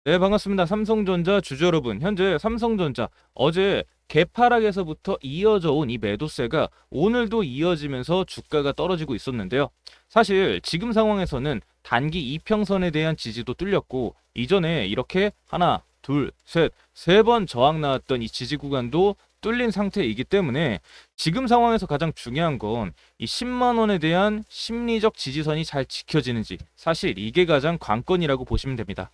네, 반갑습니다. 삼성전자 주주 여러분. 현재 삼성전자 어제 개파락에서부터 이어져 온 이 매도세가 오늘도 이어지면서 주가가 떨어지고 있었는데요. 사실 지금 상황에서는 단기 이평선에 대한 지지도 뚫렸고 이전에 이렇게 하나, 둘, 셋, 세 번 저항 나왔던 이 지지 구간도 뚫린 상태이기 때문에 지금 상황에서 가장 중요한 건 이 10만 원에 대한 심리적 지지선이 잘 지켜지는지, 사실 이게 가장 관건이라고 보시면 됩니다.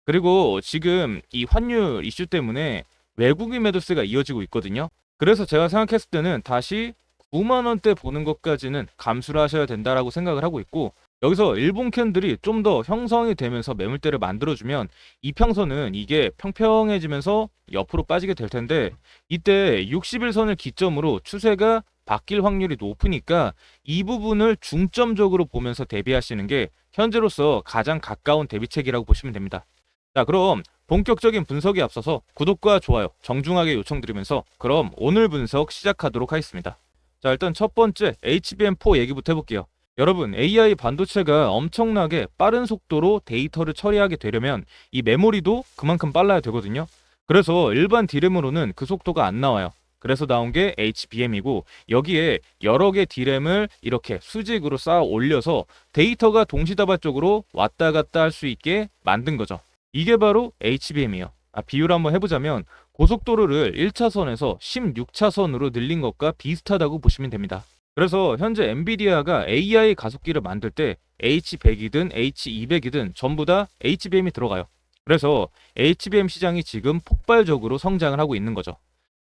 그리고 지금 이 환율 이슈 때문에 외국인 매도세가 이어지고 있거든요. 그래서 제가 생각했을 때는 다시 9만 원대 보는 것까지는 감수를 하셔야 된다라고 생각을 하고 있고, 여기서 일본 캔들이 좀 더 형성이 되면서 매물대를 만들어주면 이평선은 이게 평평해지면서 옆으로 빠지게 될 텐데, 이때 60일선을 기점으로 추세가 바뀔 확률이 높으니까 이 부분을 중점적으로 보면서 대비하시는 게 현재로서 가장 가까운 대비책이라고 보시면 됩니다. 자, 그럼 본격적인 분석에 앞서서 구독과 좋아요 정중하게 요청드리면서 그럼 오늘 분석 시작하도록 하겠습니다. 자, 일단 첫 번째 HBM4 얘기부터 해볼게요. 여러분, AI 반도체가 엄청나게 빠른 속도로 데이터를 처리하게 되려면 이 메모리도 그만큼 빨라야 되거든요. 그래서 일반 D램으로는 그 속도가 안 나와요. 그래서 나온 게 HBM이고, 여기에 여러 개 D램을 이렇게 수직으로 쌓아 올려서 데이터가 동시다발적으로 왔다 갔다 할 수 있게 만든 거죠. 이게 바로 HBM이에요. 비유를 한번 해보자면 고속도로를 1차선에서 16차선으로 늘린 것과 비슷하다고 보시면 됩니다. 그래서 현재 엔비디아가 AI 가속기를 만들 때 H100이든 H200이든 전부 다 HBM이 들어가요. 그래서 HBM 시장이 지금 폭발적으로 성장을 하고 있는 거죠.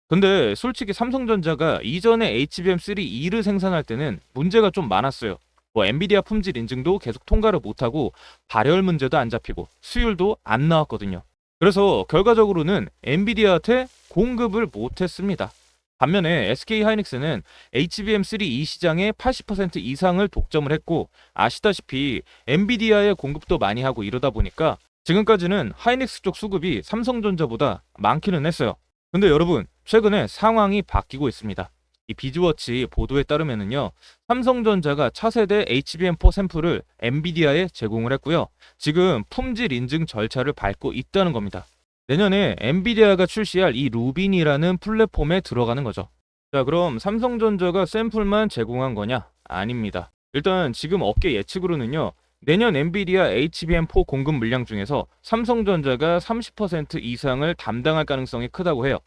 근데 솔직히 삼성전자가 이전에 HBM3E를 생산할 때는 문제가 좀 많았어요. 뭐 엔비디아 품질 인증도 계속 통과를 못하고 발열 문제도 안 잡히고 수율도 안 나왔거든요. 그래서 결과적으로는 엔비디아한테 공급을 못했습니다. 반면에 SK하이닉스는 HBM3E 시장의 80% 이상을 독점을 했고, 아시다시피 엔비디아의 공급도 많이 하고 이러다 보니까 지금까지는 하이닉스 쪽 수급이 삼성전자보다 많기는 했어요. 근데 여러분, 최근에 상황이 바뀌고 있습니다. 이 비즈워치 보도에 따르면은요, 삼성전자가 차세대 HBM4 샘플을 엔비디아에 제공을 했고요. 지금 품질 인증 절차를 밟고 있다는 겁니다. 내년에 엔비디아가 출시할 이 루빈이라는 플랫폼에 들어가는 거죠. 자, 그럼 삼성전자가 샘플만 제공한 거냐? 아닙니다. 일단 지금 업계 예측으로는요, 내년 엔비디아 HBM4 공급 물량 중에서 삼성전자가 30% 이상을 담당할 가능성이 크다고 해요.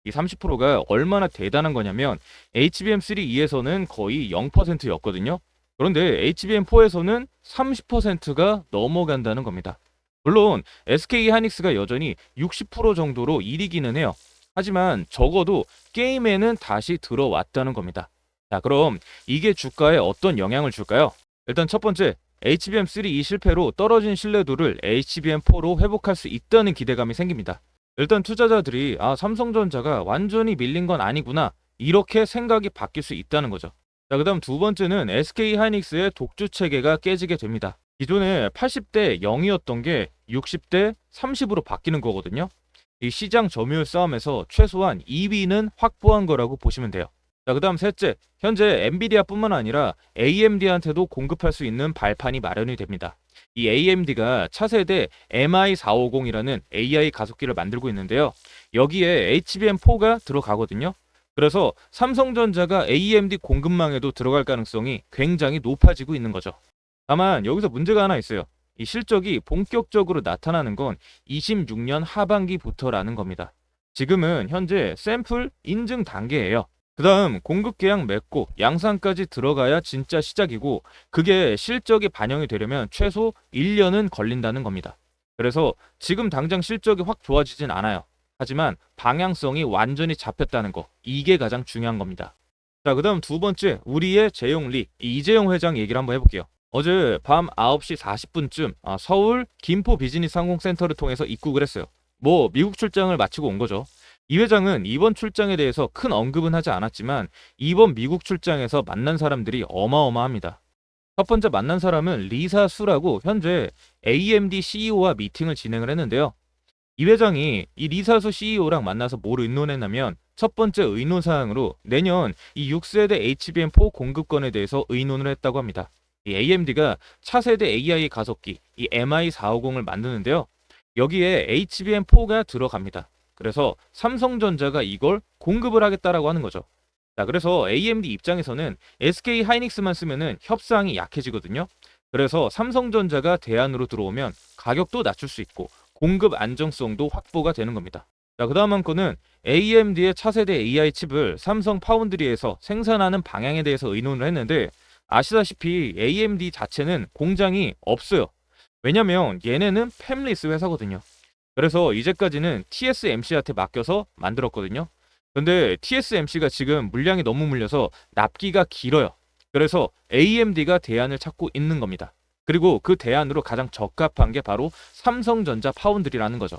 이 30%가 얼마나 대단한 거냐면 HBM3E에서는 거의 0%였거든요. 그런데 HBM4에서는 30%가 넘어간다는 겁니다. 물론 SK 하이닉스가 여전히 60% 정도로 1위기는 해요. 하지만 적어도 게임에는 다시 들어왔다는 겁니다. 자, 그럼 이게 주가에 어떤 영향을 줄까요? 일단 첫 번째, HBM3E 실패로 떨어진 신뢰도를 HBM4로 회복할 수 있다는 기대감이 생깁니다. 일단 투자자들이 삼성전자가 완전히 밀린 건 아니구나, 이렇게 생각이 바뀔 수 있다는 거죠. 자, 그다음 두 번째는 SK하이닉스의 독주 체계가 깨지게 됩니다. 기존에 80대 0이었던 게 60대 30으로 바뀌는 거거든요. 이 시장 점유율 싸움에서 최소한 2위는 확보한 거라고 보시면 돼요. 자, 그다음 셋째, 현재 엔비디아뿐만 아니라 AMD한테도 공급할 수 있는 발판이 마련이 됩니다. 이 AMD가 차세대 MI450이라는 AI 가속기를 만들고 있는데요. 여기에 HBM4가 들어가거든요. 그래서 삼성전자가 AMD 공급망에도 들어갈 가능성이 굉장히 높아지고 있는 거죠. 다만 여기서 문제가 하나 있어요. 이 실적이 본격적으로 나타나는 건 26년 하반기부터라는 겁니다. 지금은 현재 샘플 인증 단계예요. 그 다음 공급 계약 맺고 양산까지 들어가야 진짜 시작이고, 그게 실적이 반영이 되려면 최소 1년은 걸린다는 겁니다. 그래서 지금 당장 실적이 확 좋아지진 않아요. 하지만 방향성이 완전히 잡혔다는 거, 이게 가장 중요한 겁니다. 자, 그 다음 두 번째, 우리의 재용리 이재용 회장 얘기를 한번 해볼게요. 어제 밤 9시 40분쯤 서울 김포 비즈니스 항공센터를 통해서 입국을 했어요. 뭐 미국 출장을 마치고 온 거죠. 이 회장은 이번 출장에 대해서 큰 언급은 하지 않았지만 이번 미국 출장에서 만난 사람들이 어마어마합니다. 첫 번째 만난 사람은 리사 수라고 현재 AMD CEO와 미팅을 진행을 했는데요. 이 회장이 이 리사수 CEO랑 만나서 뭘 의논했냐면, 첫 번째 의논 사항으로 내년 이 6세대 HBM4 공급권에 대해서 의논을 했다고 합니다. 이 AMD가 차세대 AI 가속기 이 MI450을 만드는데요. 여기에 HBM4가 들어갑니다. 그래서 삼성전자가 이걸 공급을 하겠다라고 하는 거죠. 자, 그래서 AMD 입장에서는 SK 하이닉스만 쓰면은 협상이 약해지거든요. 그래서 삼성전자가 대안으로 들어오면 가격도 낮출 수 있고 공급 안정성도 확보가 되는 겁니다. 자, 그다음 한 건은 AMD의 차세대 AI 칩을 삼성 파운드리에서 생산하는 방향에 대해서 의논을 했는데, 아시다시피 AMD 자체는 공장이 없어요. 왜냐면 얘네는 팹리스 회사거든요. 그래서 이제까지는 TSMC한테 맡겨서 만들었거든요. 근데 TSMC가 지금 물량이 너무 물려서 납기가 길어요. 그래서 AMD가 대안을 찾고 있는 겁니다. 그리고 그 대안으로 가장 적합한 게 바로 삼성전자 파운드리라는 거죠.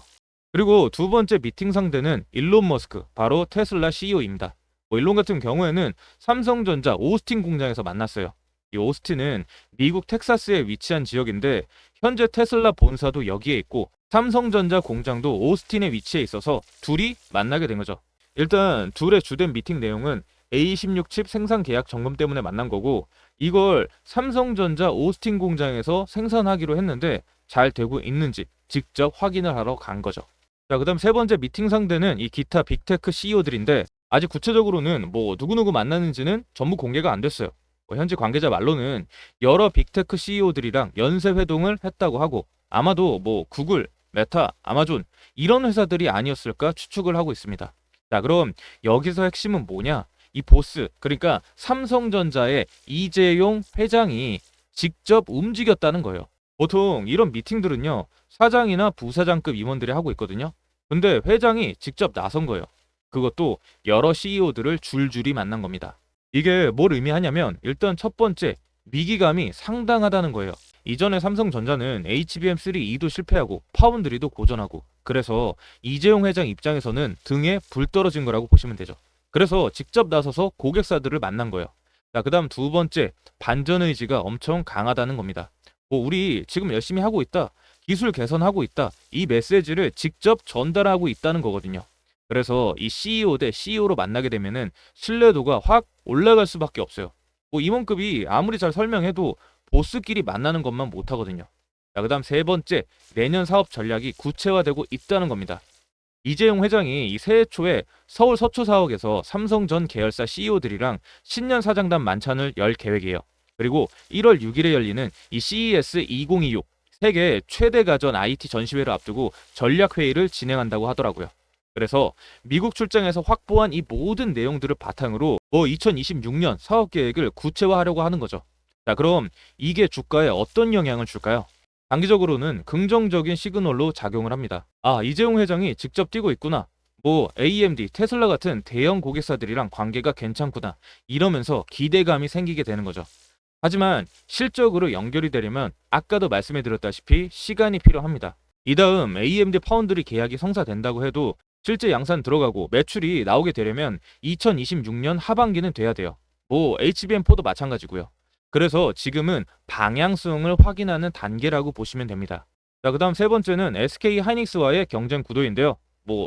그리고 두 번째 미팅 상대는 일론 머스크, 바로 테슬라 CEO입니다. 일론 같은 경우에는 삼성전자 오스틴 공장에서 만났어요. 이 오스틴은 미국 텍사스에 위치한 지역인데 현재 테슬라 본사도 여기에 있고 삼성전자 공장도 오스틴에 위치해 있어서 둘이 만나게 된 거죠. 일단 둘의 주된 미팅 내용은 A16 칩 생산 계약 점검 때문에 만난 거고, 이걸 삼성전자 오스틴 공장에서 생산하기로 했는데 잘 되고 있는지 직접 확인을 하러 간 거죠. 자, 그다음 세 번째 미팅 상대는 이 기타 빅테크 CEO들인데, 아직 구체적으로는 뭐 누구누구 만났는지는 전부 공개가 안 됐어요. 현지 관계자 말로는 여러 빅테크 CEO들이랑 연쇄 회동을 했다고 하고, 아마도 뭐 구글, 메타, 아마존 이런 회사들이 아니었을까 추측을 하고 있습니다. 자, 그럼 여기서 핵심은 뭐냐? 이 보스, 그러니까 삼성전자의 이재용 회장이 직접 움직였다는 거예요. 보통 이런 미팅들은요, 사장이나 부사장급 임원들이 하고 있거든요. 근데 회장이 직접 나선 거예요. 그것도 여러 CEO들을 줄줄이 만난 겁니다. 이게 뭘 의미하냐면, 일단 첫 번째, 위기감이 상당하다는 거예요. 이전에 삼성전자는 HBM3E도 실패하고 파운드리도 고전하고, 그래서 이재용 회장 입장에서는 등에 불 떨어진 거라고 보시면 되죠. 그래서 직접 나서서 고객사들을 만난 거예요. 자, 그다음 두 번째, 반전 의지가 엄청 강하다는 겁니다. 우리 지금 열심히 하고 있다, 기술 개선하고 있다, 이 메시지를 직접 전달하고 있다는 거거든요. 그래서 이 CEO 대 CEO로 만나게 되면은 신뢰도가 확 올라갈 수밖에 없어요. 임원급이 아무리 잘 설명해도 보스끼리 만나는 것만 못하거든요. 자, 그다음 세 번째, 내년 사업 전략이 구체화되고 있다는 겁니다. 이재용 회장이 이 새해 초에 서울 서초 사옥에서 삼성전 계열사 CEO들이랑 신년 사장단 만찬을 열 계획이에요. 그리고 1월 6일에 열리는 이 CES 2026 세계 최대 가전 IT 전시회를 앞두고 전략 회의를 진행한다고 하더라고요. 그래서 미국 출장에서 확보한 이 모든 내용들을 바탕으로 2026년 사업 계획을 구체화하려고 하는 거죠. 자, 그럼 이게 주가에 어떤 영향을 줄까요? 단기적으로는 긍정적인 시그널로 작용을 합니다. 아, 이재용 회장이 직접 뛰고 있구나. AMD, 테슬라 같은 대형 고객사들이랑 관계가 괜찮구나. 이러면서 기대감이 생기게 되는 거죠. 하지만 실적으로 연결이 되려면 아까도 말씀해드렸다시피 시간이 필요합니다. 이 다음 AMD 파운드리 계약이 성사된다고 해도 실제 양산 들어가고 매출이 나오게 되려면 2026년 하반기는 돼야 돼요. HBM4도 마찬가지고요. 그래서 지금은 방향성을 확인하는 단계라고 보시면 됩니다. 자, 그다음 세 번째는 SK 하이닉스와의 경쟁 구도인데요.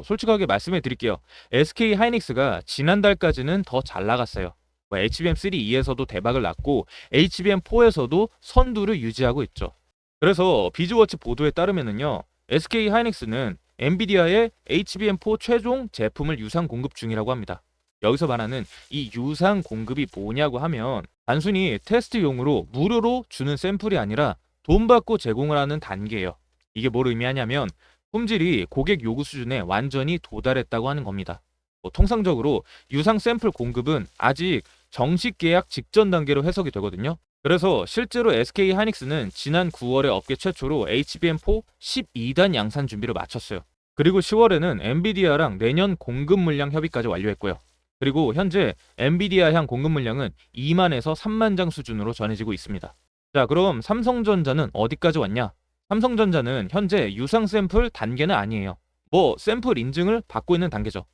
솔직하게 말씀해 드릴게요. SK 하이닉스가 지난달까지는 더 잘 나갔어요. HBM3E에서도 대박을 났고 HBM4에서도 선두를 유지하고 있죠. 그래서 비즈워치 보도에 따르면은요, SK 하이닉스는 엔비디아의 HBM4 최종 제품을 유상 공급 중이라고 합니다. 여기서 말하는 이 유상 공급이 뭐냐고 하면 단순히 테스트용으로 무료로 주는 샘플이 아니라 돈 받고 제공을 하는 단계예요. 이게 뭘 의미하냐면 품질이 고객 요구 수준에 완전히 도달했다고 하는 겁니다. 통상적으로 유상 샘플 공급은 아직 정식 계약 직전 단계로 해석이 되거든요. 그래서 실제로 SK 하이닉스는 지난 9월에 업계 최초로 HBM4 12단 양산 준비를 마쳤어요. 그리고 10월에는 엔비디아랑 내년 공급 물량 협의까지 완료했고요. 그리고 현재 엔비디아향 공급 물량은 2만에서 3만 장 수준으로 전해지고 있습니다. 자, 그럼 삼성전자는 어디까지 왔냐? 삼성전자는 현재 유상 샘플 단계는 아니에요. 샘플 인증을 받고 있는 단계죠.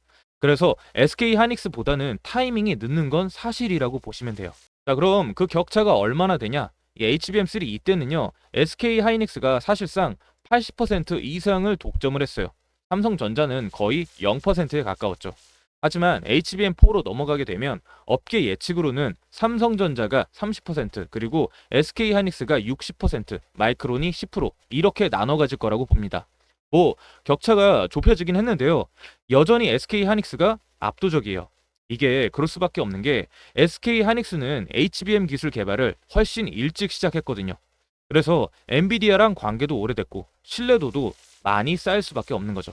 그래서 SK 하이닉스보다는 타이밍이 늦는 건 사실이라고 보시면 돼요. 자, 그럼 그 격차가 얼마나 되냐? 이 HBM3E 때는요, SK 하이닉스가 사실상 80% 이상을 독점을 했어요. 삼성전자는 거의 0%에 가까웠죠. 하지만 HBM4로 넘어가게 되면 업계 예측으로는 삼성전자가 30%, 그리고 SK 하이닉스가 60%, 마이크론이 10% 이렇게 나눠 가질 거라고 봅니다. 뭐 격차가 좁혀지긴 했는데요. 여전히 SK 하이닉스가 압도적이에요. 이게 그럴 수밖에 없는 게 SK 하이닉스는 HBM 기술 개발을 훨씬 일찍 시작했거든요. 그래서 엔비디아랑 관계도 오래됐고 신뢰도도 많이 쌓일 수밖에 없는 거죠.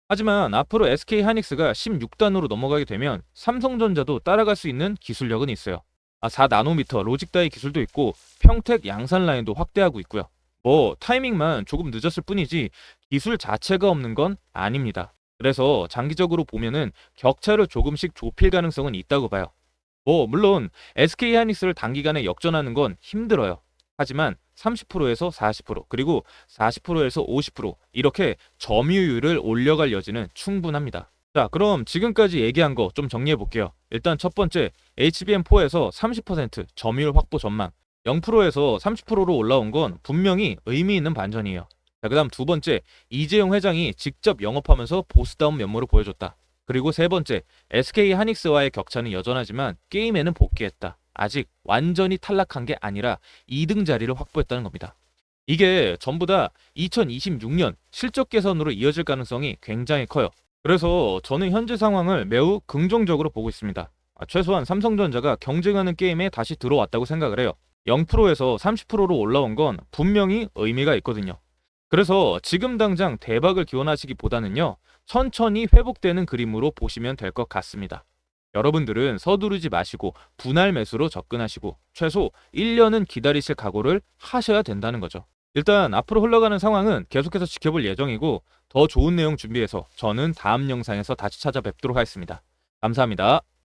하지만 앞으로 SK 하이닉스가 16단으로 넘어가게 되면 삼성전자도 따라갈 수 있는 기술력은 있어요. 4나노미터 로직 다이 기술도 있고 평택 양산 라인도 확대하고 있고요. 뭐 타이밍만 조금 늦었을 뿐이지 기술 자체가 없는 건 아닙니다. 그래서 장기적으로 보면은 격차를 조금씩 좁힐 가능성은 있다고 봐요. 뭐 물론 SK 하이닉스를 단기간에 역전하는 건 힘들어요. 하지만 30%에서 40% 그리고 40%에서 50% 이렇게 점유율을 올려갈 여지는 충분합니다. 자, 그럼 지금까지 얘기한 거 좀 정리해 볼게요. 일단 첫 번째, HBM4에서 30% 점유율 확보 전망, 0%에서 30%로 올라온 건 분명히 의미 있는 반전이에요. 자, 그다음 두 번째, 이재용 회장이 직접 영업하면서 보스다운 면모를 보여줬다. 그리고 세 번째, SK 하이닉스와의 격차는 여전하지만 게임에는 복귀했다. 아직 완전히 탈락한 게 아니라 2등 자리를 확보했다는 겁니다. 이게 전부 다 2026년 실적 개선으로 이어질 가능성이 굉장히 커요. 그래서 저는 현재 상황을 매우 긍정적으로 보고 있습니다. 최소한 삼성전자가 경쟁하는 게임에 다시 들어왔다고 생각을 해요. 0%에서 30%로 올라온 건 분명히 의미가 있거든요. 그래서 지금 당장 대박을 기원하시기보다는요, 천천히 회복되는 그림으로 보시면 될 것 같습니다. 여러분들은 서두르지 마시고 분할 매수로 접근하시고 최소 1년은 기다리실 각오를 하셔야 된다는 거죠. 일단 앞으로 흘러가는 상황은 계속해서 지켜볼 예정이고 더 좋은 내용 준비해서 저는 다음 영상에서 다시 찾아뵙도록 하겠습니다. 감사합니다.